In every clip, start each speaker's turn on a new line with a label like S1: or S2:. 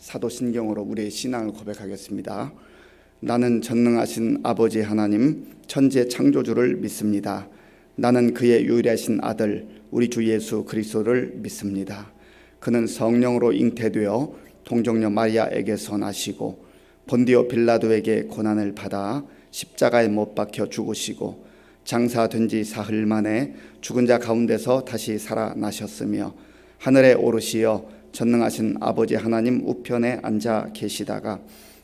S1: 사도신경으로 우리의 신앙을 고백하겠습니다. 나는 전능하신 아버지 하나님 천지 창조주를 믿습니다. 나는 그의 유일하신 아들 우리 주 예수 그리스도를 믿습니다. 그는 성령으로 잉태되어 동정녀 마리아에게서 나시고 본디오 빌라도에게 고난을 받아 십자가에 못 박혀 죽으시고 장사된 지 사흘 만에 죽은 자 가운데서 다시 살아나셨으며 하늘에 오르시어 전능하신 아버지 하나님 우편에 앉아 계시다가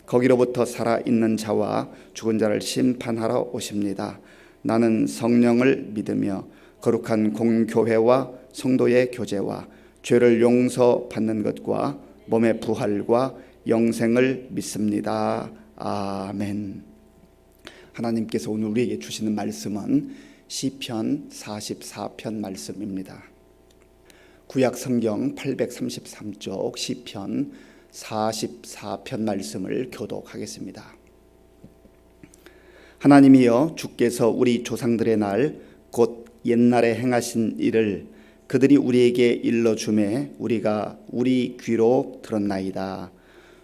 S1: 거기로부터 살아있는 자와 죽은 자를 심판하러 오십니다. 나는 성령을 믿으며 거룩한 공교회와 성도의 교제와 죄를 용서받는 것과 몸의 부활과 영생을 믿습니다. 아멘. 하나님께서 오늘 우리에게 주시는 말씀은 시편 44편 말씀입니다. 구약 성경 833쪽 시편 44편 말씀을 교독하겠습니다. 하나님이여, 주께서 우리 조상들의 날 곧 옛날에 행하신 일을 그들이 우리에게 일러주매 우리가 우리 귀로 들었나이다.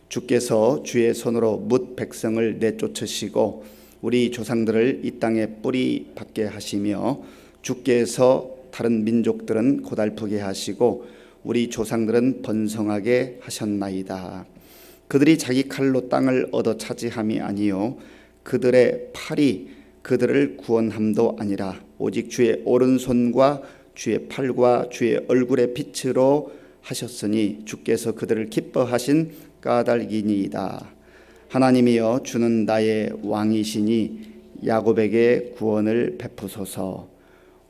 S1: 주께서 주의 손으로 뭇 백성을 내쫓으시고 우리 조상들을 이 땅에 뿌리 박게 하시며 주께서 다른 민족들은 고달프게 하시고 우리 조상들은 번성하게 하셨나이다. 그들이 자기 칼로 땅을 얻어 차지함이 아니요 그들의 팔이 그들을 구원함도 아니라 오직 주의 오른손과 주의 팔과 주의 얼굴의 빛으로 하셨으니 주께서 그들을 기뻐하신 까닭이니이다. 하나님이여, 주는 나의 왕이시니 야곱에게 구원을 베푸소서.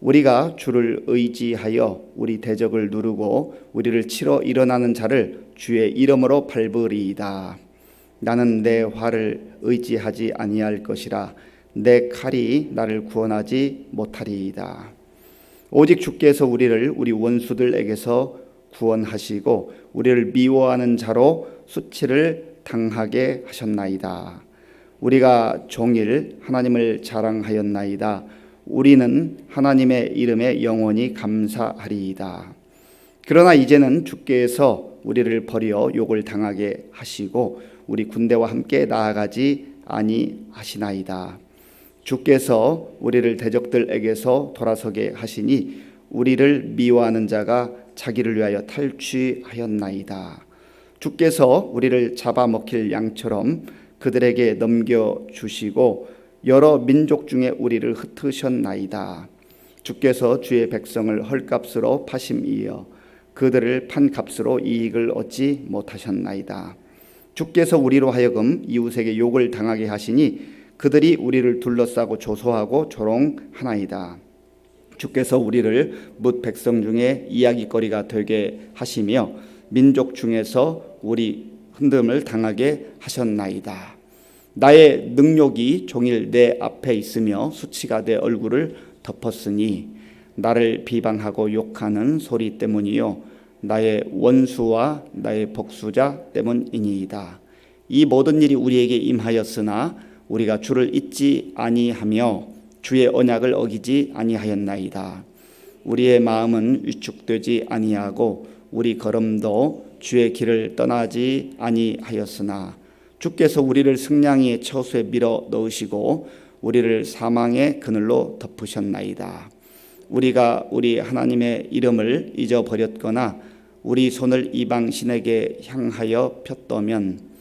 S1: 우리가 주를 의지하여 우리 대적을 누르고 우리를 치러 일어나는 자를 주의 이름으로 밟으리이다. 나는 내 활을 의지하지 아니할 것이라 내 칼이 나를 구원하지 못하리이다. 오직 주께서 우리를 우리 원수들에게서 구원하시고 우리를 미워하는 자로 수치를 당하게 하셨나이다. 우리가 종일 하나님을 자랑하였나이다. 우리는 하나님의 이름에 영원히 감사하리이다. 그러나 이제는 주께서 우리를 버려 욕을 당하게 하시고 우리 군대와 함께 나아가지 아니하시나이다. 주께서 우리를 대적들에게서 돌아서게 하시니 우리를 미워하는 자가 자기를 위하여 탈취하였나이다. 주께서 우리를 잡아먹힐 양처럼 그들에게 넘겨주시고 여러 민족 중에 우리를 흩으셨나이다. 주께서 주의 백성을 헐값으로 파심이여 그들을 판 값으로 이익을 얻지 못하셨나이다. 주께서 우리로 하여금 이웃에게 욕을 당하게 하시니 그들이 우리를 둘러싸고 조소하고 조롱하나이다. 주께서 우리를 뭇 백성 중에 이야기거리가 되게 하시며 민족 중에서 우리 흔듦을 당하게 하셨나이다. 나의 능욕이 종일 내 앞에 있으며 수치가 내 얼굴을 덮었으니 나를 비방하고 욕하는 소리 때문이요 나의 원수와 나의 복수자 때문이니이다. 이 모든 일이 우리에게 임하였으나 우리가 주를 잊지 아니하며 주의 언약을 어기지 아니하였나이다. 우리의 마음은 위축되지 아니하고 우리 걸음도 주의 길을 떠나지 아니하였으나 주께서 우리를 승냥이의 처소에 밀어 넣으시고 우리를 사망의 그늘로 덮으셨나이다. 우리가 우리 하나님의 이름을 잊어버렸거나 우리 손을 이방 신에게 향하여 폈다면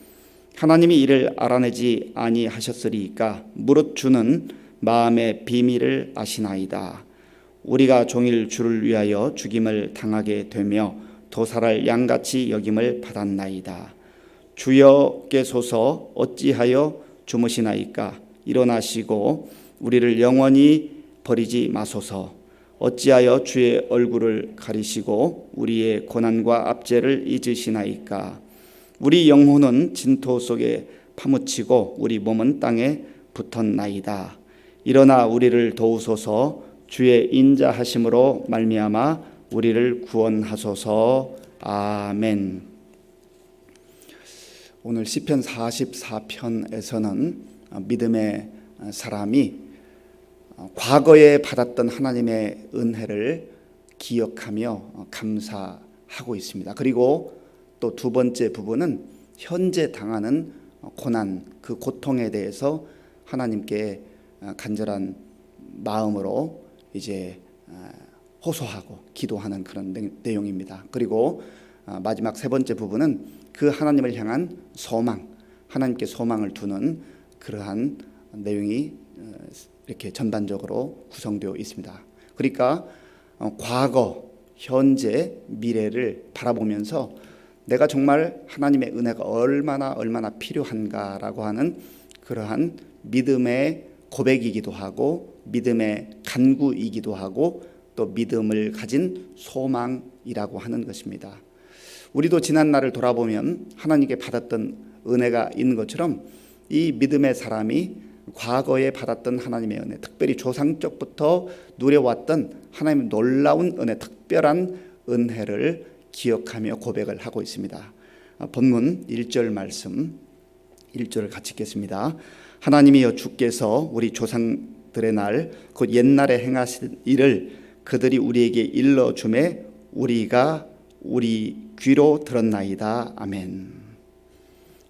S1: 하나님이 이를 알아내지 아니하셨으리이까. 무릇 주는 마음의 비밀을 아시나이다. 우리가 종일 주를 위하여 죽임을 당하게 되며 도살할 양같이 여김을 받았나이다. 주여께서서 어찌하여 주무시나이까. 일어나시고 우리를 영원히 버리지 마소서. 어찌하여 주의 얼굴을 가리시고 우리의 고난과 압제를 잊으시나이까. 우리 영혼은 진토 속에 파묻히고 우리 몸은 땅에 붙었나이다. 일어나 우리를 도우소서. 주의 인자하심으로 말미암아 우리를 구원하소서. 아멘. 오늘 시편 44편에서는 믿음의 사람이 과거에 받았던 하나님의 은혜를 기억하며 감사하고 있습니다. 그리고 또 두 번째 부분은 현재 당하는 고난, 그 고통에 대해서 하나님께 간절한 마음으로 이제 호소하고 기도하는 그런 내용입니다. 그리고 마지막 세 번째 부분은 그 하나님을 향한 소망, 하나님께 소망을 두는 그러한 내용이 이렇게 전반적으로 구성되어 있습니다. 그러니까 과거, 현재, 미래를 바라보면서 내가 정말 하나님의 은혜가 얼마나 필요한가라고 하는 그러한 믿음의 고백이기도 하고 믿음의 간구이기도 하고 또 믿음을 가진 소망이라고 하는 것입니다. 우리도 지난 날을 돌아보면 하나님께 받았던 은혜가 있는 것처럼 이 믿음의 사람이 과거에 받았던 하나님의 은혜, 특별히 조상적부터 누려왔던 하나님의 놀라운 은혜, 특별한 은혜를 기억하며 고백을 하고 있습니다. 본문 1절 말씀 1절을 같이 읽겠습니다. 하나님이여 주께서 우리 조상들의 날 곧 옛날에 행하신 일을 그들이 우리에게 일러주매 우리가 우리 귀로 들었나이다. 아멘.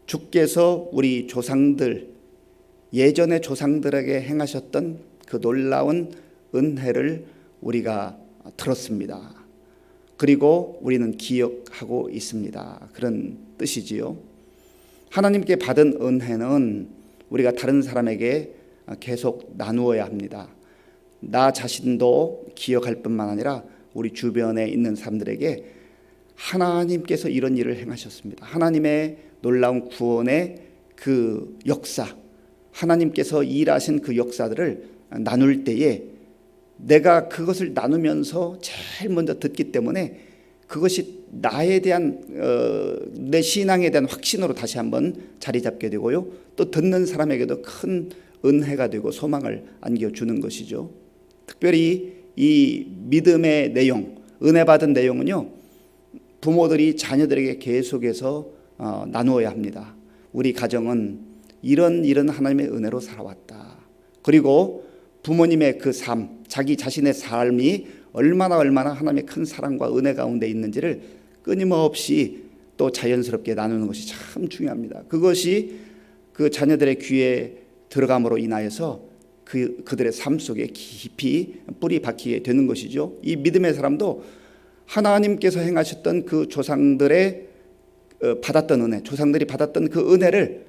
S1: 주께서 우리 조상들, 예전의 조상들에게 행하셨던 그 놀라운 은혜를 우리가 들었습니다. 그리고 우리는 기억하고 있습니다. 그런 뜻이지요. 하나님께 받은 은혜는 우리가 다른 사람에게 계속 나누어야 합니다. 나 자신도 기억할 뿐만 아니라 우리 주변에 있는 사람들에게 하나님께서 이런 일을 행하셨습니다. 하나님의 놀라운 구원의 그 역사, 하나님께서 일하신 그 역사들을 나눌 때에 내가 그것을 나누면서 제일 먼저 듣기 때문에 그것이 나에 대한 내 신앙에 대한 확신으로 다시 한번 자리 잡게 되고요. 또 듣는 사람에게도 큰 은혜가 되고 소망을 안겨주는 것이죠. 특별히 이 믿음의 내용, 은혜 받은 내용은요, 부모들이 자녀들에게 계속해서 나누어야 합니다. 우리 가정은 이런 하나님의 은혜로 살아왔다. 그리고 부모님의 그 삶, 자기 자신의 삶이 얼마나 하나님의 큰 사랑과 은혜 가운데 있는지를 끊임없이 또 자연스럽게 나누는 것이 참 중요합니다. 그것이 그 자녀들의 귀에 들어감으로 인하여서 그들의 삶 속에 깊이 뿌리 박히게 되는 것이죠. 이 믿음의 사람도 하나님께서 행하셨던 그 조상들의 받았던 은혜, 조상들이 받았던 그 은혜를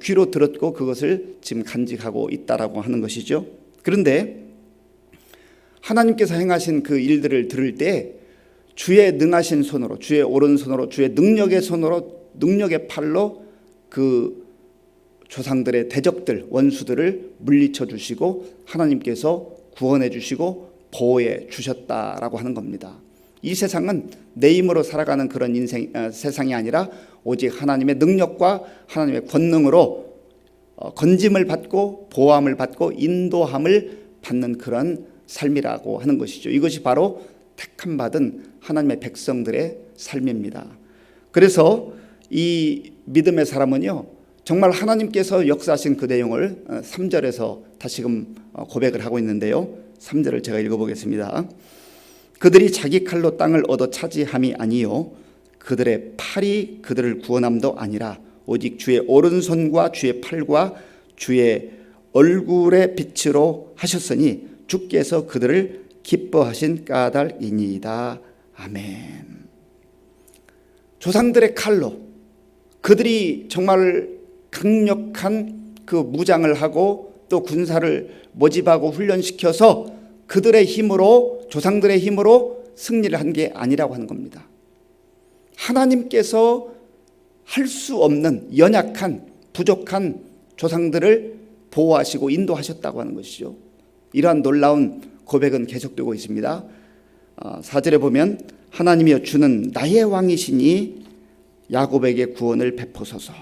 S1: 귀로 들었고 그것을 지금 간직하고 있다라고 하는 것이죠. 그런데 하나님께서 행하신 그 일들을 들을 때 주의 능하신 손으로, 주의 오른손으로, 주의 능력의 손으로, 능력의 팔로 그 조상들의 대적들, 원수들을 물리쳐 주시고 하나님께서 구원해 주시고 보호해 주셨다라고 하는 겁니다. 이 세상은 내 힘으로 살아가는 그런 세상이 아니라 오직 하나님의 능력과 하나님의 권능으로 건짐을 받고 보호함을 받고 인도함을 받는 그런 삶이라고 하는 것이죠. 이것이 바로 택함 받은 하나님의 백성들의 삶입니다. 그래서 이 믿음의 사람은요, 정말 하나님께서 역사하신 그 내용을 3절에서 다시금 고백을 하고 있는데요. 3절을 제가 읽어보겠습니다. 그들이 자기 칼로 땅을 얻어 차지함이 아니요 그들의 팔이 그들을 구원함도 아니라 오직 주의 오른손과 주의 팔과 주의 얼굴의 빛으로 하셨으니 주께서 그들을 기뻐하신 까닭이니이다. 아멘. 조상들의 칼로 그들이 정말 강력한 그 무장을 하고 또 군사를 모집하고 훈련시켜서 그들의 힘으로, 조상들의 힘으로 승리를 한 게 아니라고 하는 겁니다. 하나님께서 할 수 없는 연약한 부족한 조상들을 보호하시고 인도하셨다고 하는 것이죠. 이러한 놀라운 고백은 계속되고 있습니다. 4절에 보면 하나님이여 주는 나의 왕이시니 야곱에게 구원을 베푸소서.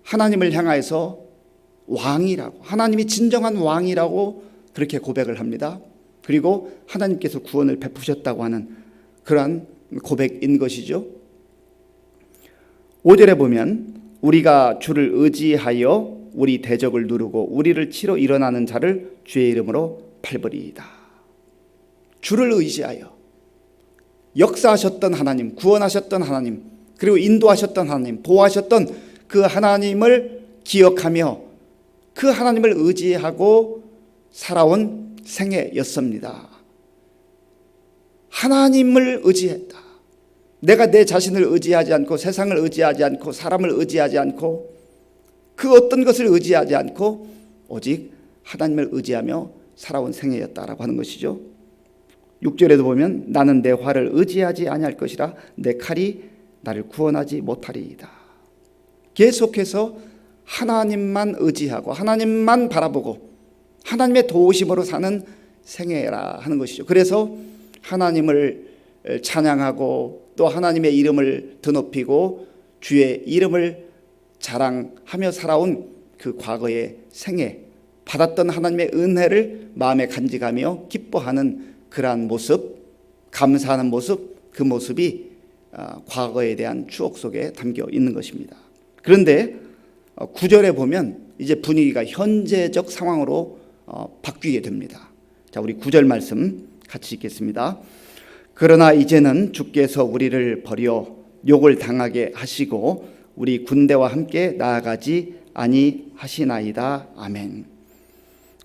S1: 하나님을 향하여서 왕이라고, 하나님이 진정한 왕이라고 그렇게 고백을 합니다. 그리고 하나님께서 구원을 베푸셨다고 하는 그러한 고백인 것이죠. 5절에 보면 우리가 주를 의지하여 우리 대적을 누르고 우리를 치러 일어나는 자를 주의 이름으로 밟으리이다. 주를 의지하여 역사하셨던 하나님, 구원하셨던 하나님, 그리고 인도하셨던 하나님, 보호하셨던 그 하나님을 기억하며 그 하나님을 의지하고 살아온 생애였습니다. 하나님을 의지했다. 내가 내 자신을 의지하지 않고 세상을 의지하지 않고 사람을 의지하지 않고 그 어떤 것을 의지하지 않고 오직 하나님을 의지하며 살아온 생애였다라고 하는 것이죠. 6절에도 보면 나는 내 활을 의지하지 아니할 것이라 내 칼이 나를 구원하지 못하리이다. 계속해서 하나님만 의지하고 하나님만 바라보고 하나님의 도우심으로 사는 생애라 하는 것이죠. 그래서 하나님을 찬양하고 또 하나님의 이름을 드높이고 주의 이름을 자랑하며 살아온 그 과거의 생애, 받았던 하나님의 은혜를 마음에 간직하며 기뻐하는 그러한 모습, 감사하는 모습, 그 모습이 과거에 대한 추억 속에 담겨 있는 것입니다. 그런데 9절에 보면 이제 분위기가 현재적 상황으로 바뀌게 됩니다. 자, 우리 9절 말씀 같이 읽겠습니다. 그러나 이제는 주께서 우리를 버려 욕을 당하게 하시고 우리 군대와 함께 나아가지 아니하시나이다. 아멘.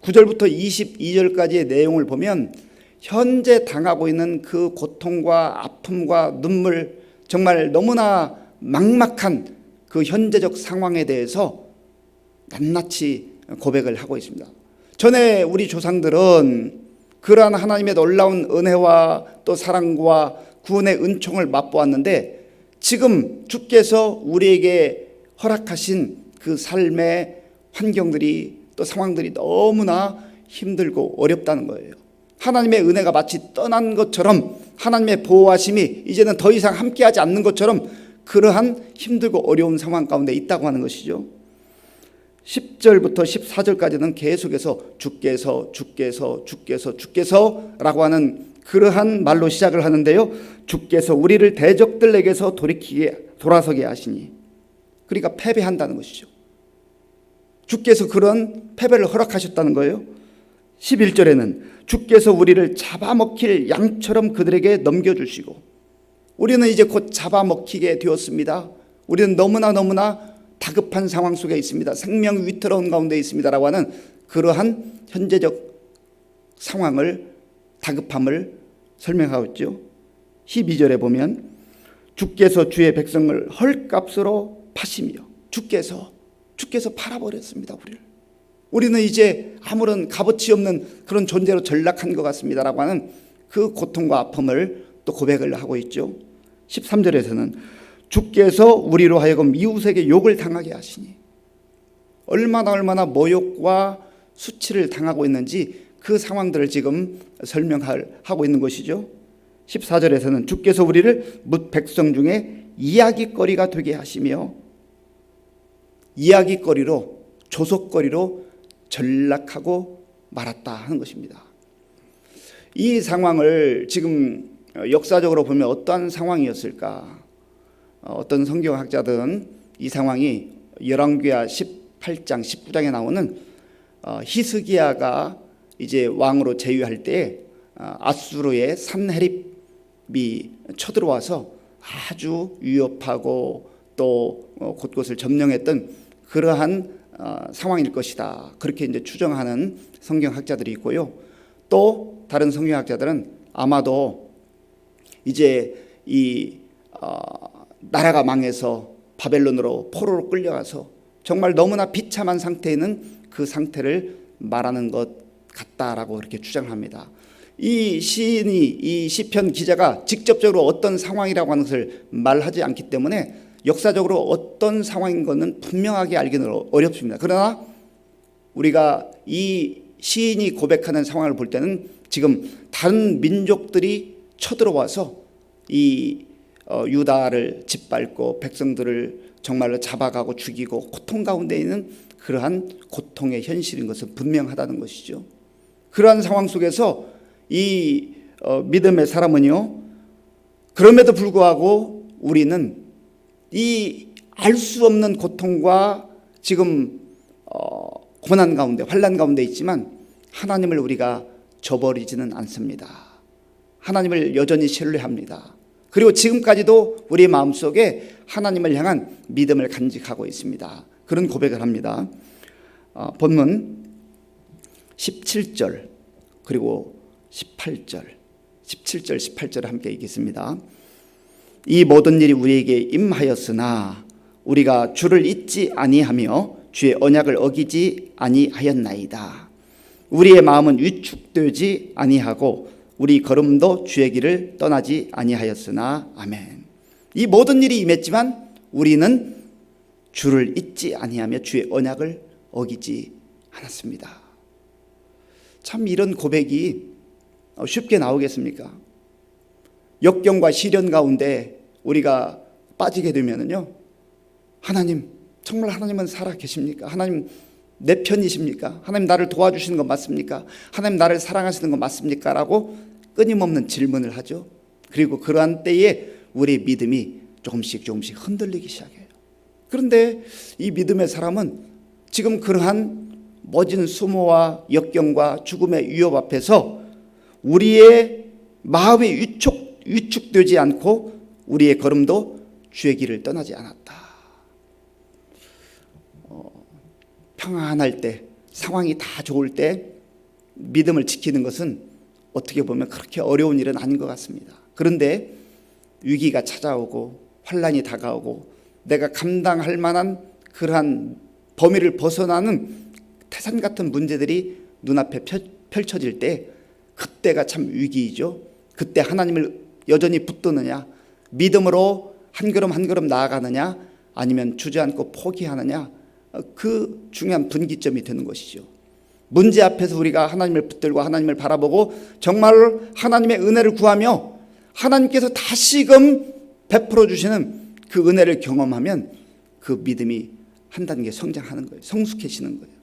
S1: 9절부터 22절까지의 내용을 보면 현재 당하고 있는 그 고통과 아픔과 눈물, 정말 너무나 막막한 그 현재적 상황에 대해서 낱낱이 고백을 하고 있습니다. 전에 우리 조상들은 그러한 하나님의 놀라운 은혜와 또 사랑과 구원의 은총을 맛보았는데 지금 주께서 우리에게 허락하신 그 삶의 환경들이 또 상황들이 너무나 힘들고 어렵다는 거예요. 하나님의 은혜가 마치 떠난 것처럼 하나님의 보호하심이 이제는 더 이상 함께하지 않는 것처럼 그러한 힘들고 어려운 상황 가운데 있다고 하는 것이죠. 10절부터 14절까지는 계속해서 주께서 라고 하는 그러한 말로 시작을 하는데요. 주께서 우리를 대적들에게서 돌아서게 하시니, 그러니까 패배한다는 것이죠. 주께서 그런 패배를 허락하셨다는 거예요. 11절에는 주께서 우리를 잡아먹힐 양처럼 그들에게 넘겨주시고, 우리는 이제 곧 잡아먹히게 되었습니다. 우리는 너무나 다급한 상황 속에 있습니다. 생명 위태로운 가운데 있습니다라고 하는 그러한 현재적 상황을, 다급함을 설명하고 있죠. 12절에 보면 주께서 주의 백성을 헐값으로 파시며, 주께서 팔아버렸습니다. 우리는 이제 아무런 값어치 없는 그런 존재로 전락한 것 같습니다라고 하는 그 고통과 아픔을 또 고백을 하고 있죠. 13절에서는 주께서 우리로 하여금 이웃에게 욕을 당하게 하시니, 얼마나 모욕과 수치를 당하고 있는지 그 상황들을 지금 설명하고 있는 것이죠. 14절에서는 주께서 우리를 뭇 백성 중에 이야기거리가 되게 하시며, 이야기거리로, 조속거리로 전락하고 말았다 하는 것입니다. 이 상황을 지금 역사적으로 보면 어떠한 상황이었을까? 어떤 성경학자들은 이 상황이 열왕기하 18장 19장에 나오는 히스기야가 이제 왕으로 재위할 때 아수르의 산헤립이 쳐들어와서 아주 위협하고 또 곳곳을 점령했던 그러한 상황일 것이다, 그렇게 이제 추정하는 성경학자들이 있고요. 또 다른 성경학자들은 아마도 이제 이 나라가 망해서 바벨론으로 포로로 끌려가서 정말 너무나 비참한 상태에 있는 그 상태를 말하는 것 같다라고 그렇게 주장합니다. 이 시인이, 이 시편 기자가 직접적으로 어떤 상황이라고 하는 것을 말하지 않기 때문에 역사적으로 어떤 상황인 것은 분명하게 알기는 어렵습니다. 그러나 우리가 이 시인이 고백하는 상황을 볼 때는 지금 다른 민족들이 쳐들어와서 이 유다를 짓밟고 백성들을 정말로 잡아가고 죽이고 고통 가운데 있는 그러한 고통의 현실인 것은 분명하다는 것이죠. 그러한 상황 속에서 이 믿음의 사람은요, 그럼에도 불구하고 우리는 이 알 수 없는 고통과 지금 고난 가운데, 환난 가운데 있지만 하나님을 우리가 저버리지는 않습니다. 하나님을 여전히 신뢰합니다. 그리고 지금까지도 우리 마음속에 하나님을 향한 믿음을 간직하고 있습니다. 그런 고백을 합니다. 본문 17절 그리고 18절 17절 18절을 함께 읽겠습니다. 이 모든 일이 우리에게 임하였으나 우리가 주를 잊지 아니하며 주의 언약을 어기지 아니하였나이다. 우리의 마음은 위축되지 아니하고 우리 걸음도 주의 길을 떠나지 아니하였으나. 아멘. 이 모든 일이 임했지만 우리는 주를 잊지 아니하며 주의 언약을 어기지 않았습니다. 참 이런 고백이 쉽게 나오겠습니까? 역경과 시련 가운데 우리가 빠지게 되면은요, 하나님, 정말 하나님은 살아 계십니까? 하나님 내 편이십니까? 하나님 나를 도와주시는 거 맞습니까? 하나님 나를 사랑하시는 거 맞습니까? 라고 끊임없는 질문을 하죠. 그리고 그러한 때에 우리의 믿음이 조금씩 흔들리기 시작해요. 그런데 이 믿음의 사람은 지금 그러한 모진 수모와 역경과 죽음의 위협 앞에서 우리의 마음이 위축되지 않고 우리의 걸음도 주의 길을 떠나지 않았다. 평안할 때, 상황이 다 좋을 때 믿음을 지키는 것은 어떻게 보면 그렇게 어려운 일은 아닌 것 같습니다. 그런데 위기가 찾아오고 환난이 다가오고 내가 감당할 만한 그러한 범위를 벗어나는 태산 같은 문제들이 눈앞에 펼쳐질 때, 그때가 참 위기이죠. 그때 하나님을 여전히 붙드느냐, 믿음으로 한 걸음 한 걸음 나아가느냐, 아니면 주저앉고 포기하느냐, 그 중요한 분기점이 되는 것이죠. 문제 앞에서 우리가 하나님을 붙들고 하나님을 바라보고 정말로 하나님의 은혜를 구하며 하나님께서 다시금 베풀어 주시는 그 은혜를 경험하면 그 믿음이 한 단계 성장하는 거예요. 성숙해지는 거예요.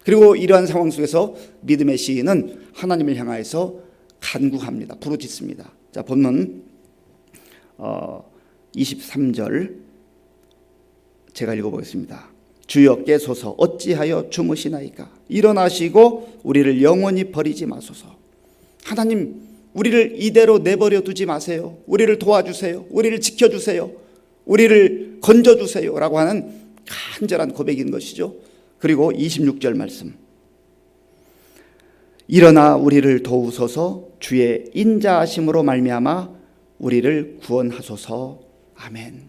S1: 그리고 이러한 상황 속에서 믿음의 시인은 하나님을 향하여서 간구합니다. 부르짖습니다. 자, 본문 23절 제가 읽어보겠습니다. 주여 깨소서, 어찌하여 주무시나이까? 일어나시고 우리를 영원히 버리지 마소서. 하나님, 우리를 이대로 내버려 두지 마세요. 우리를 도와주세요. 우리를 지켜주세요. 우리를 건져주세요 라고 하는 간절한 고백인 것이죠. 그리고 26절 말씀, 일어나 우리를 도우소서, 주의 인자하심으로 말미암아 우리를 구원하소서. 아멘.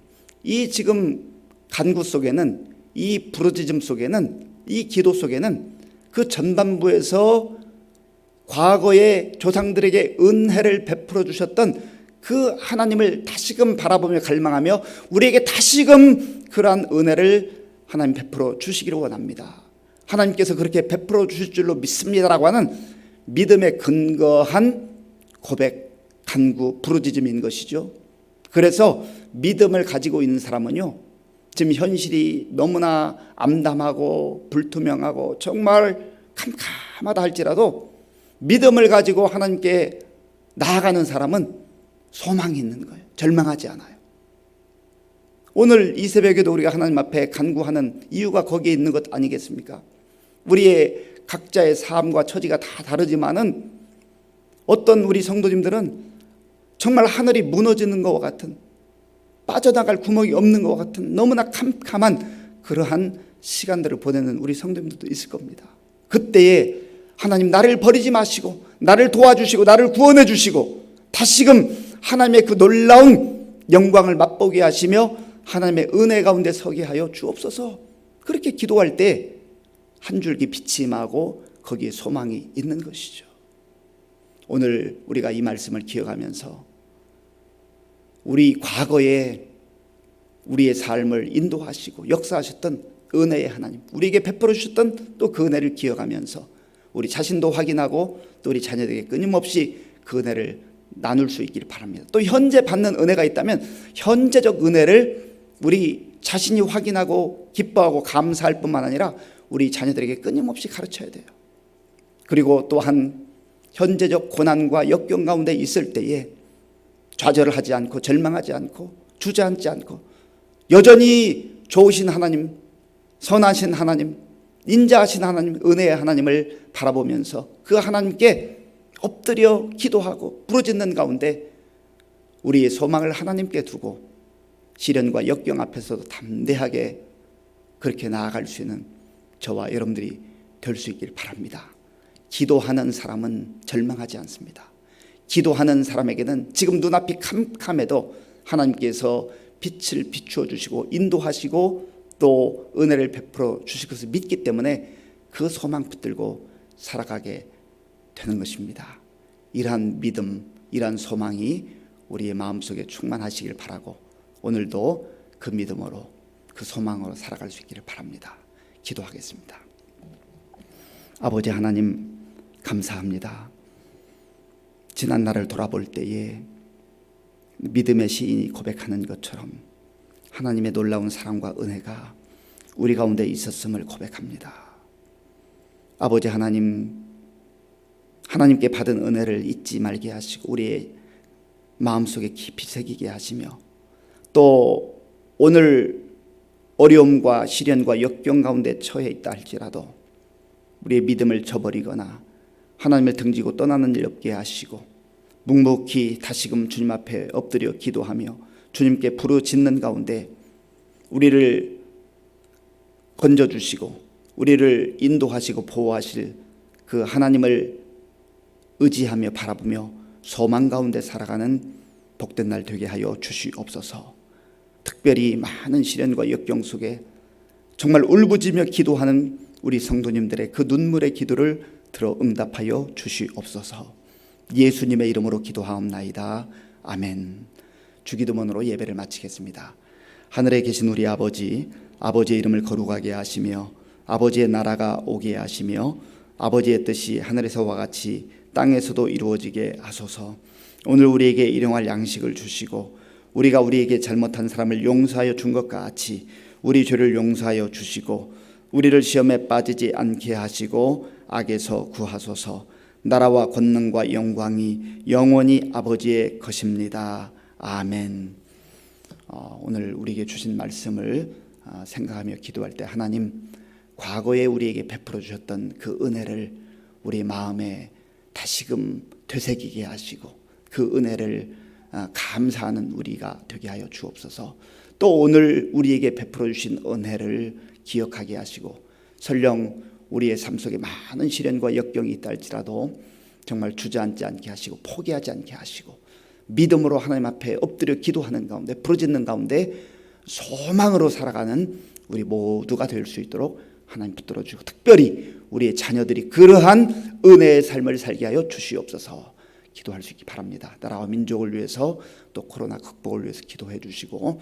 S1: 이 지금 간구 속에는, 이 부르짖음 속에는, 이 기도 속에는 그 전반부에서 과거의 조상들에게 은혜를 베풀어 주셨던 그 하나님을 다시금 바라보며 갈망하며 우리에게 다시금 그러한 은혜를 하나님 베풀어 주시기를 원합니다. 하나님께서 그렇게 베풀어 주실 줄로 믿습니다라고 하는 믿음에 근거한 고백, 간구, 부르짖음인 것이죠. 그래서 믿음을 가지고 있는 사람은요, 지금 현실이 너무나 암담하고 불투명하고 정말 캄캄하다 할지라도 믿음을 가지고 하나님께 나아가는 사람은 소망이 있는 거예요. 절망하지 않아요. 오늘 이 새벽에도 우리가 하나님 앞에 간구하는 이유가 거기에 있는 것 아니겠습니까? 우리의 각자의 삶과 처지가 다 다르지만은 어떤 우리 성도님들은 정말 하늘이 무너지는 것과 같은, 빠져나갈 구멍이 없는 것 같은 너무나 캄캄한 그러한 시간들을 보내는 우리 성도님들도 있을 겁니다. 그때에 하나님, 나를 버리지 마시고 나를 도와주시고 나를 구원해 주시고 다시금 하나님의 그 놀라운 영광을 맛보게 하시며 하나님의 은혜 가운데 서게 하여 주옵소서. 그렇게 기도할 때 한 줄기 빛이 임하고 거기에 소망이 있는 것이죠. 오늘 우리가 이 말씀을 기억하면서 우리 과거에 우리의 삶을 인도하시고 역사하셨던 은혜의 하나님, 우리에게 베풀어 주셨던 또 그 은혜를 기억하면서 우리 자신도 확인하고 또 우리 자녀들에게 끊임없이 그 은혜를 나눌 수 있기를 바랍니다. 또 현재 받는 은혜가 있다면 현재적 은혜를 우리 자신이 확인하고 기뻐하고 감사할 뿐만 아니라 우리 자녀들에게 끊임없이 가르쳐야 돼요. 그리고 또한 현재적 고난과 역경 가운데 있을 때에 좌절을 하지 않고 절망하지 않고 주저앉지 않고 여전히 좋으신 하나님, 선하신 하나님, 인자하신 하나님, 은혜의 하나님을 바라보면서 그 하나님께 엎드려 기도하고 부르짖는 가운데 우리의 소망을 하나님께 두고 시련과 역경 앞에서도 담대하게 그렇게 나아갈 수 있는 저와 여러분들이 될 수 있길 바랍니다. 기도하는 사람은 절망하지 않습니다. 기도하는 사람에게는 지금 눈앞이 캄캄해도 하나님께서 빛을 비추어 주시고 인도하시고 또 은혜를 베풀어 주실 것을 믿기 때문에 그 소망 붙들고 살아가게 되는 것입니다. 이러한 믿음, 이러한 소망이 우리의 마음속에 충만하시길 바라고 오늘도 그 믿음으로 그 소망으로 살아갈 수 있기를 바랍니다. 기도하겠습니다. 아버지 하나님, 감사합니다. 지난 날을 돌아볼 때에 믿음의 시인이 고백하는 것처럼 하나님의 놀라운 사랑과 은혜가 우리 가운데 있었음을 고백합니다. 아버지 하나님, 하나님께 받은 은혜를 잊지 말게 하시고 우리의 마음속에 깊이 새기게 하시며 또 오늘 어려움과 시련과 역경 가운데 처해 있다 할지라도 우리의 믿음을 저버리거나 하나님을 등지고 떠나는 일 없게 하시고 묵묵히 다시금 주님 앞에 엎드려 기도하며 주님께 부르짖는 가운데 우리를 건져주시고 우리를 인도하시고 보호하실 그 하나님을 의지하며 바라보며 소망 가운데 살아가는 복된 날 되게 하여 주시옵소서. 특별히 많은 시련과 역경 속에 정말 울부짖으며 기도하는 우리 성도님들의 그 눈물의 기도를 들어 응답하여 주시옵소서. 예수님의 이름으로 기도하옵나이다. 아멘. 주기도문으로 예배를 마치겠습니다. 하늘에 계신 우리 아버지, 아버지의 이름을 거룩하게 하시며 아버지의 나라가 오게 하시며 아버지의 뜻이 하늘에서와 같이 땅에서도 이루어지게 하소서. 오늘 우리에게 일용할 양식을 주시고 우리가 우리에게 잘못한 사람을 용서하여 준 것 같이 우리 죄를 용서하여 주시고 우리를 시험에 빠지지 않게 하시고 악에서 구하소서. 나라와 권능과 영광이 영원히 아버지의 것입니다. 아멘. 오늘 우리에게 주신 말씀을 생각하며 기도할 때 하나님, 과거에 우리에게 베풀어 주셨던 그 은혜를 우리 마음에 다시금 되새기게 하시고 그 은혜를 감사하는 우리가 되게 하여 주옵소서. 또 오늘 우리에게 베풀어 주신 은혜를 기억하게 하시고 설령 우리의 삶 속에 많은 시련과 역경이 있다 할지라도 정말 주저앉지 않게 하시고 포기하지 않게 하시고 믿음으로 하나님 앞에 엎드려 기도하는 가운데 부르짖는 가운데 소망으로 살아가는 우리 모두가 될 수 있도록 하나님 붙들어 주시고 특별히 우리의 자녀들이 그러한 은혜의 삶을 살게 하여 주시옵소서. 기도할 수 있기 바랍니다. 나라와 민족을 위해서 또 코로나 극복을 위해서 기도해 주시고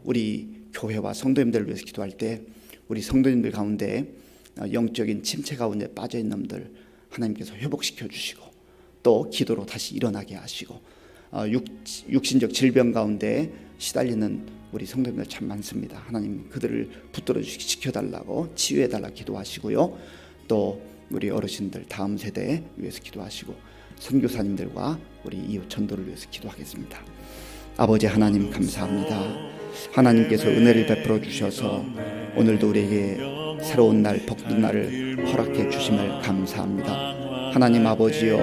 S1: 우리 교회와 성도님들을 위해서 기도할 때 우리 성도님들 가운데 영적인 침체 가운데 빠져 있는 놈들 하나님께서 회복시켜 주시고 또 기도로 다시 일어나게 하시고 육신적 질병 가운데 시달리는 우리 성도님들 참 많습니다. 하나님 그들을 붙들어 주시기 지켜달라고 치유해달라고 기도하시고요. 또 우리 어르신들 다음 세대 위해서 기도하시고 선교사님들과 우리 이웃 전도를 위해서 기도하겠습니다. 아버지 하나님 감사합니다. 하나님께서 은혜를 베풀어 주셔서 오늘도 우리에게 새로운 날 복된 날을 허락해 주심을 감사합니다. 하나님 아버지여,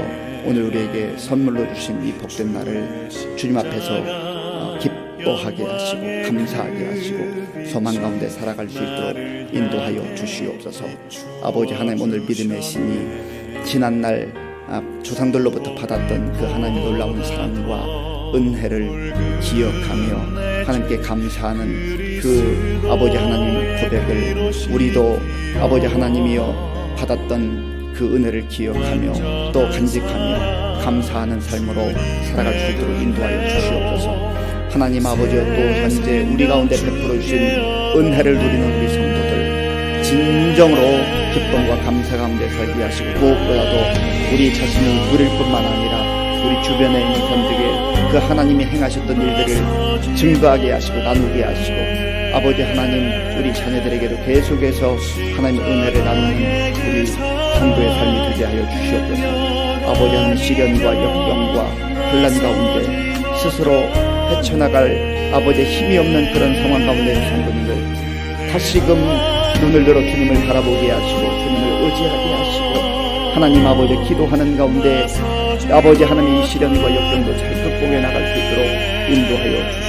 S1: 오늘 우리에게 선물로 주신 이 복된 날을 주님 앞에서 기뻐하게 하시고 감사하게 하시고 소망 가운데 살아갈 수 있도록 인도하여 주시옵소서. 아버지 하나님, 오늘 믿음의 신이 지난날 조상들로부터 받았던 그 하나님의 놀라운 사랑과 은혜를 기억하며 하나님께 감사하는 그 아버지 하나님 고백을 우리도 아버지 하나님이여 받았던 그 은혜를 기억하며 또 간직하며 감사하는 삶으로 살아갈 수 있도록 인도하여 주시옵소서. 하나님 아버지여, 또 현재 우리 가운데 베풀어 주신 은혜를 누리는 우리 성도들 진정으로 기쁨과 감사 가운데 살게 하시고 무엇보다도 우리 자신이 누릴 뿐만 아니라 우리 주변에 있는 사람들에게 그 하나님이 행하셨던 일들을 증거하게 하시고 나누게 하시고 아버지 하나님, 우리 자녀들에게도 계속해서 하나님의 은혜를 나누는 우리 성도의 삶이 되게 하여 주시옵소서. 아버지 하나님, 시련과 역경과 혼란 가운데 스스로 헤쳐나갈 아버지의 힘이 없는 그런 상황 가운데 있는 성도님들 다시금 눈을 들어 주님을 바라보게 하시고 주님을 의지하게 하시고 하나님 아버지 기도하는 가운데 아버지 하나님 이 시련과 역경도 잘 극복해 나갈 수 있도록 인도하여 주시옵소서.